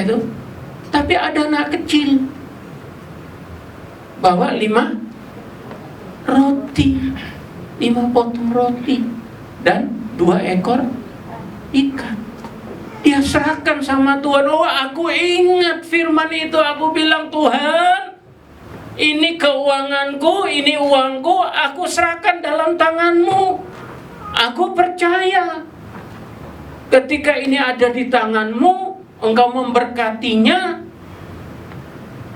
itu. Tapi ada anak kecil bawa 5 roti, 5 potong roti dan 2 ekor ikan. Dia serahkan sama Tuhan. Oh, aku ingat firman itu. Aku bilang, Tuhan, ini keuanganku, ini uangku, aku serahkan dalam tangan-Mu. Aku percaya ketika ini ada di tangan-Mu, Engkau memberkatinya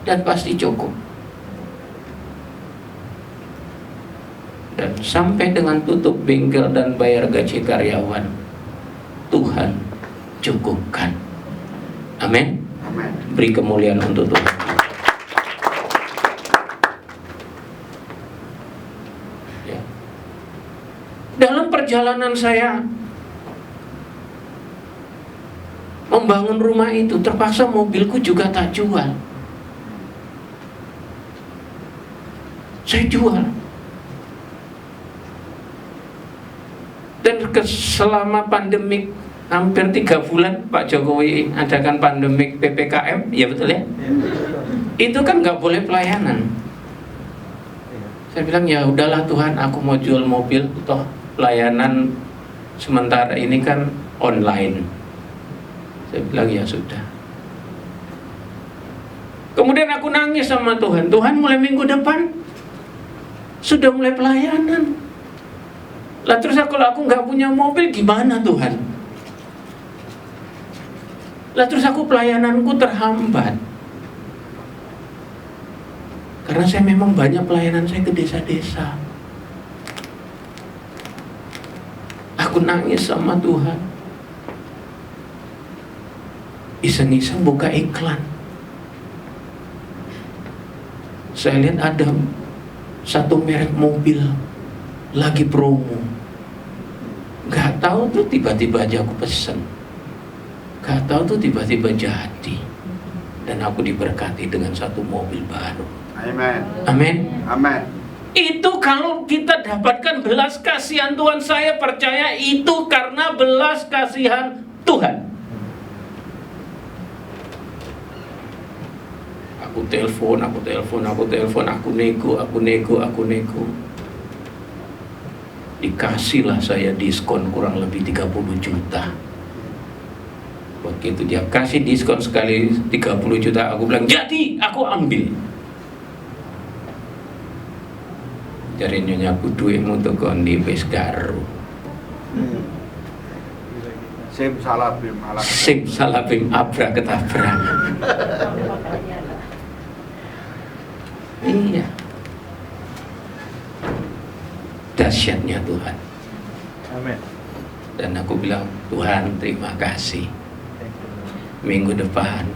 dan pasti cukup. Dan sampai dengan tutup bengkel dan bayar gaji karyawan, Tuhan cukupkan. Amin. Beri kemuliaan untuk Tuhan. Ya. Dalam perjalanan saya membangun rumah itu, terpaksa mobilku juga tak jual. Saya jual. Dan selama pandemik hampir 3 bulan Pak Jokowi adakan pandemik PPKM, ya betul ya? Itu kan nggak boleh pelayanan. Saya bilang, ya udahlah Tuhan, aku mau jual mobil, toh pelayanan sementara ini kan online. Saya bilang, ya sudah. Kemudian aku nangis sama Tuhan. Tuhan, mulai minggu depan sudah mulai pelayanan. Lah terus kalau aku nggak punya mobil gimana Tuhan? Lah terus aku pelayananku terhambat. Karena saya memang banyak pelayanan saya ke desa-desa. Aku nangis sama Tuhan. Iseng-iseng buka iklan. Saya lihat ada satu merek mobil lagi promo. Gak tahu tuh tiba-tiba aja aku pesen. Gak tahu tuh tiba-tiba jadi. Dan aku diberkati dengan satu mobil baru. Amin. Amin. Amin. Itu kalau kita dapatkan belas kasihan Tuhan, saya percaya itu karena belas kasihan Tuhan. Aku telepon, aku nego. Dikasihlah saya diskon kurang lebih 30 juta. Begitu dia kasih diskon sekali 30 juta, aku bilang, jadi, aku ambil. Jadi nyonya aku duitmu untuk kondi wis garu. Sim salabim abra ketabrak. Iya. Dahsyatnya Tuhan. Amin. Dan aku bilang, Tuhan terima kasih. Minggu depan.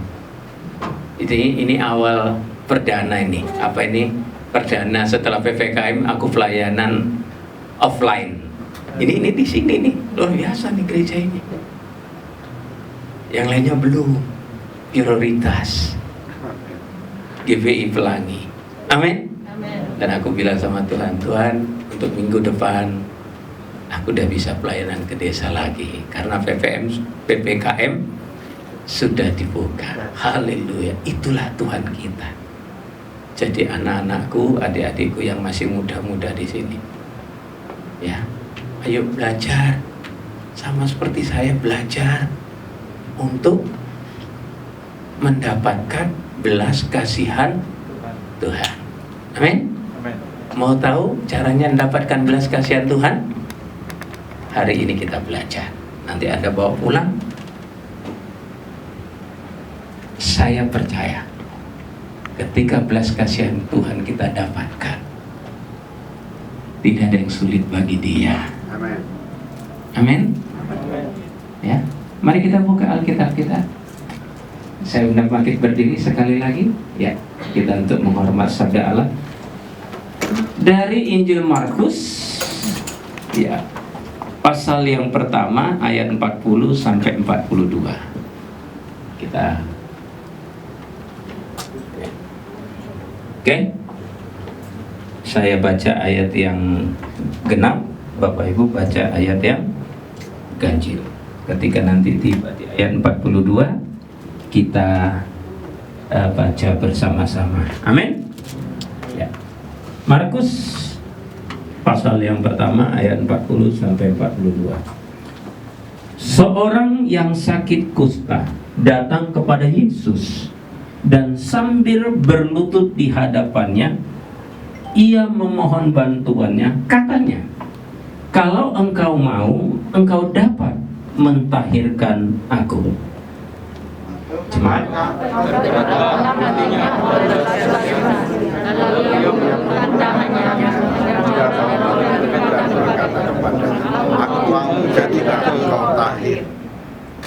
Ini awal perdana ini. Apa ini? Perdana setelah PPKM aku pelayanan offline. Ini di sini nih, luar biasa nih gereja ini. Yang lainnya belum. Prioritas. GBI Pelangi. Amin. Dan aku bilang sama Tuhan, Tuhan, untuk minggu depan aku udah bisa pelayanan ke desa lagi karena PPKM sudah dibuka. Haleluya. Itulah Tuhan kita. Jadi anak-anakku, adik-adikku yang masih muda-muda di sini, ya, ayo belajar sama seperti saya belajar untuk mendapatkan belas kasihan Tuhan. Amin. Mau tahu caranya mendapatkan belas kasihan Tuhan? Hari ini kita belajar. Nanti Anda bawa pulang. Saya percaya ketika belas kasihan Tuhan kita dapatkan, tidak ada yang sulit bagi Dia. Amin. Amin. Ya, mari kita buka Alkitab kita. Saya undang bangkit berdiri sekali lagi. Ya, kita untuk menghormat sabda Allah. Dari Injil Markus, ya, pasal yang pertama ayat 40 sampai 42. Kita oke. Saya baca ayat yang genap, Bapak Ibu baca ayat yang ganjil. Ketika nanti tiba di ayat 42, kita baca bersama-sama. Amin. Ya. Markus pasal yang pertama ayat 40 sampai 42. Seorang yang sakit kusta datang kepada Yesus, dan sambil berlutut di hadapannya, ia memohon bantuannya. Katanya, "Kalau engkau mau, engkau dapat mentahirkan aku." Jemaat,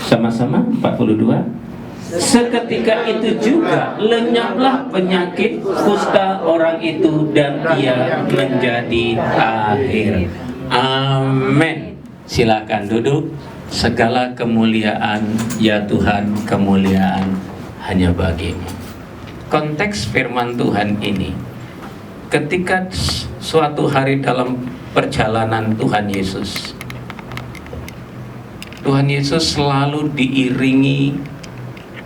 sama-sama 42. Seketika itu juga lenyaplah penyakit kusta orang itu, dan ia menjadi tahir. Amin. Silakan duduk. Segala kemuliaan ya Tuhan, kemuliaan hanya bagimu. Konteks firman Tuhan ini, ketika suatu hari dalam perjalanan Tuhan Yesus selalu diiringi,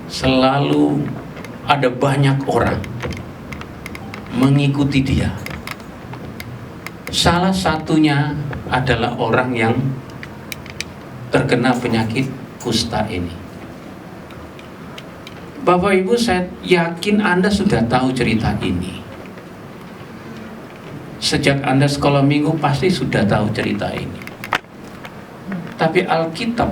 selalu ada banyak orang mengikuti dia. Salah satunya adalah orang yang terkena penyakit kusta ini. Bapak Ibu, saya yakin Anda sudah tahu cerita ini. Sejak Anda sekolah minggu pasti sudah tahu cerita ini. Tapi Alkitab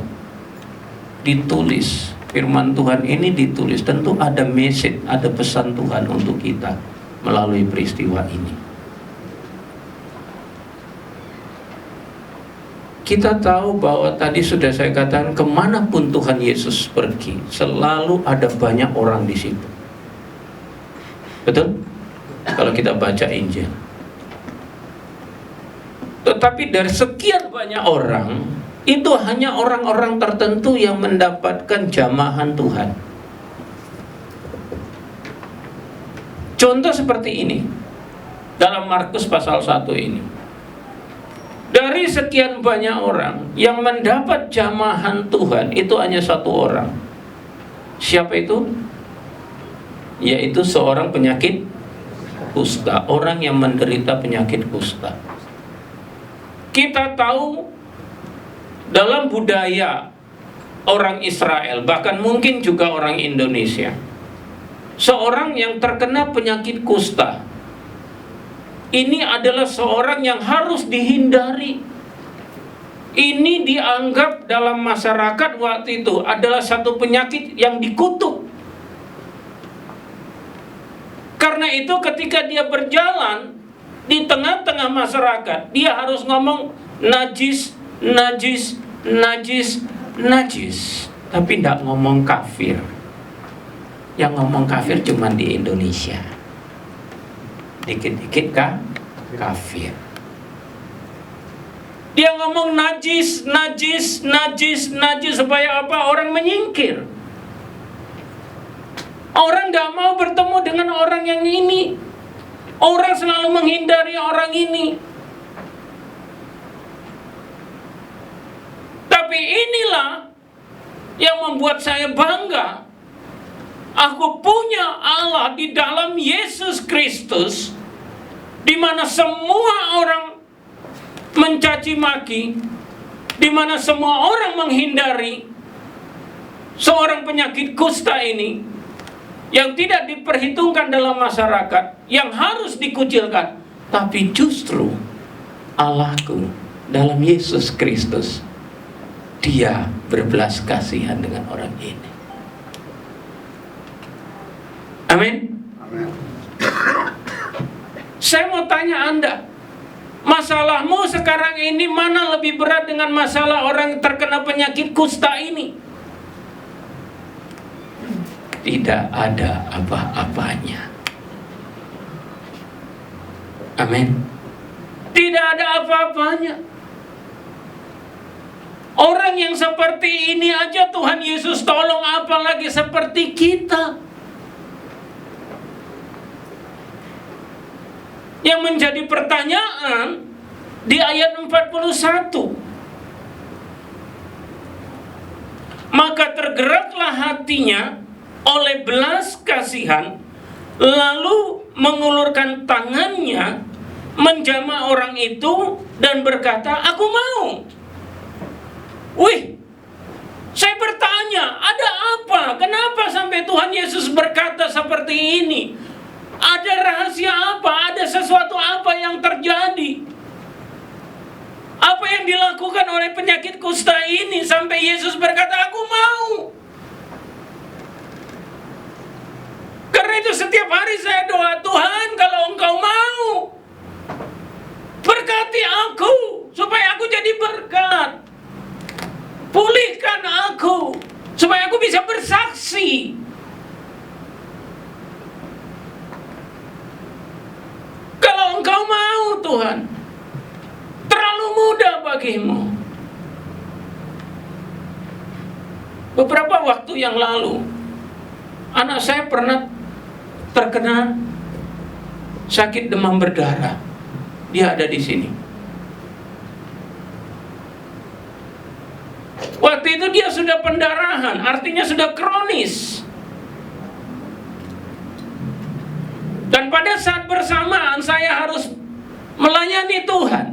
ditulis, firman Tuhan ini ditulis, tentu ada message, ada pesan Tuhan untuk kita melalui peristiwa ini. Kita tahu bahwa tadi sudah saya katakan, kemanapun Tuhan Yesus pergi, selalu ada banyak orang di situ. Betul? Kalau kita baca Injil. Tetapi dari sekian banyak orang, itu hanya orang-orang tertentu yang mendapatkan jamahan Tuhan. Contoh seperti ini dalam Markus pasal 1 ini. Dari sekian banyak orang yang mendapat jamahan Tuhan, itu hanya satu orang. Siapa itu? Yaitu seorang penyakit kusta, orang yang menderita penyakit kusta. Kita tahu dalam budaya orang Israel, bahkan mungkin juga orang Indonesia, seorang yang terkena penyakit kusta ini adalah seorang yang harus dihindari. Ini dianggap dalam masyarakat waktu itu adalah satu penyakit yang dikutuk. Karena itu ketika dia berjalan di tengah-tengah masyarakat, dia harus ngomong najis, najis, najis, najis, tapi tidak ngomong kafir. Yang ngomong kafir cuma di Indonesia. Dikit-dikit kafir. Dia ngomong najis, najis, najis, najis, supaya apa? Orang menyingkir. Orang gak mau bertemu dengan orang yang ini. Orang selalu menghindari orang ini. Tapi inilah yang membuat saya bangga. Aku punya Allah di dalam Yesus Kristus, di mana semua orang mencaci maki, di mana semua orang menghindari seorang penyakit kusta ini yang tidak diperhitungkan dalam masyarakat, yang harus dikucilkan. Tapi justru Allahku dalam Yesus Kristus, Dia berbelas kasihan dengan orang ini. Amin. Saya mau tanya Anda, masalahmu sekarang ini mana lebih berat dengan masalah orang terkena penyakit kusta ini? Tidak ada apa-apanya. Amin. Tidak ada apa-apanya. Orang yang seperti ini aja Tuhan Yesus tolong, apalagi seperti kita. Yang menjadi pertanyaan di ayat 41. Maka tergeraklah hatinya oleh belas kasihan, lalu mengulurkan tangannya, menjamah orang itu dan berkata, "Aku mau." Wih, saya bertanya, ada apa? Kenapa sampai Tuhan Yesus berkata seperti ini? Ada rahasia apa? Ada sesuatu apa yang terjadi? Apa yang dilakukan oleh penyakit kusta ini sampai Yesus berkata, "Aku mau"? Karena itu setiap hari saya doa, "Tuhan, kalau Engkau mau, berkati aku supaya aku jadi berkat. Pulihkan aku supaya aku bisa bersaksi." Kalau Engkau mau, Tuhan, terlalu mudah bagimu. Beberapa waktu yang lalu, anak saya pernah terkena sakit demam berdarah. Dia ada di sini. Waktu itu dia sudah pendarahan, artinya sudah kronis. Dan pada saat bersamaan saya harus melayani Tuhan.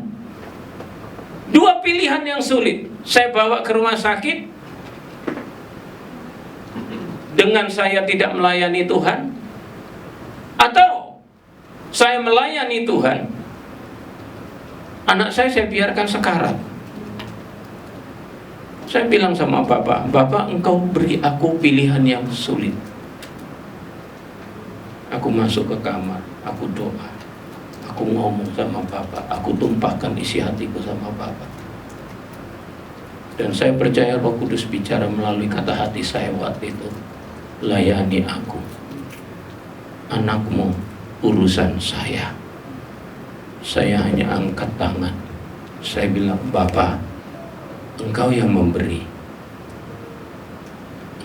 Dua pilihan yang sulit. Saya bawa ke rumah sakit dengan saya tidak melayani Tuhan, atau saya melayani Tuhan, anak saya biarkan sekarat. Saya bilang sama Bapak, "Bapak, Engkau beri aku pilihan yang sulit." Aku masuk ke kamar, aku doa, aku ngomong sama Bapak, aku tumpahkan isi hatiku sama Bapak. Dan saya percaya Roh Kudus bicara melalui kata hati saya waktu itu, "Layani aku, anakmu urusan saya." Saya hanya angkat tangan. Saya bilang, "Bapak, Engkau yang memberi,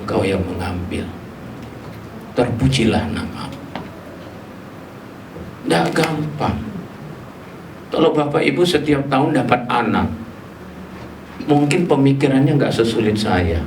Engkau yang mengambil. Terpujilah nama." Tidak gampang. Kalau Bapak Ibu setiap tahun dapat anak, mungkin pemikirannya nggak sesulit saya.